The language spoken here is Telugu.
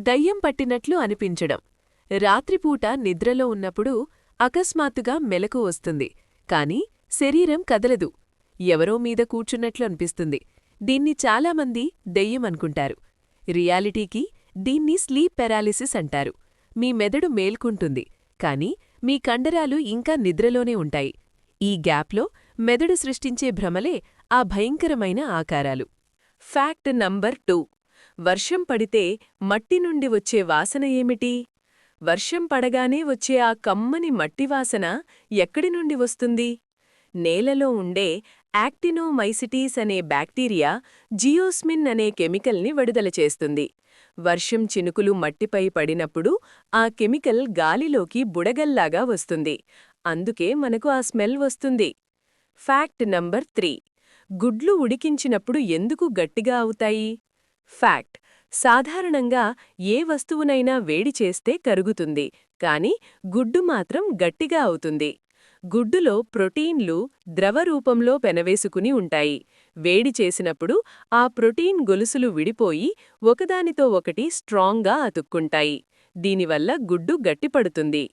దయ్యం పట్టినట్లు అనిపించడం. రాత్రిపూట నిద్రలో ఉన్నప్పుడు అకస్మాత్తుగా మెలకు వస్తుంది, కాని శరీరం కదలదు. ఎవరో మీద కూర్చున్నట్లు అనిపిస్తుంది. దీన్ని చాలామంది దెయ్యం అనుకుంటారు. రియాలిటీకి దీన్ని స్లీప్ పెరాలిసిస్ అంటారు. మీ మెదడు మేల్కుంటుంది, కాని మీ కండరాలు ఇంకా నిద్రలోనే ఉంటాయి. ఈ గ్యాప్లో మెదడు సృష్టించే భ్రమలే ఆ భయంకరమైన ఆకారాలు. Fact number 2. వర్షం పడితే మట్టి నుండి వచ్చే వాసన ఏమిటి? వర్షం పడగానే వచ్చే ఆ కమ్మని మట్టివాసన ఎక్కడి నుండి వస్తుంది? నేలలో ఉండే యాక్టినోమైసిటీస్ అనే బ్యాక్టీరియా జియోస్మిన్ అనే కెమికల్ని విడుదల చేస్తుంది. వర్షం చినుకులు మట్టిపై పడినప్పుడు ఆ కెమికల్ గాలిలోకి బుడగల్లాగా వస్తుంది. అందుకే మనకు ఆ స్మెల్ వస్తుంది. Fact number 3. గుడ్లు ఉడికించినప్పుడు ఎందుకు గట్టిగా అవుతాయి? ఫ్యాక్ట్: సాధారణంగా ఏ వస్తువునైనా వేడి చేస్తే కరుగుతుంది, కాని గుడ్డు మాత్రం గట్టిగా అవుతుంది. గుడ్డులో ప్రోటీన్లు ద్రవ రూపంలో పెనవేసుకుని ఉంటాయి. వేడి చేసినప్పుడు ఆ ప్రోటీన్ గొలుసులు విడిపోయి ఒకదానితో ఒకటి స్ట్రాంగ్గా అతుక్కుంటాయి. దీనివల్ల గుడ్డు గట్టిపడుతుంది.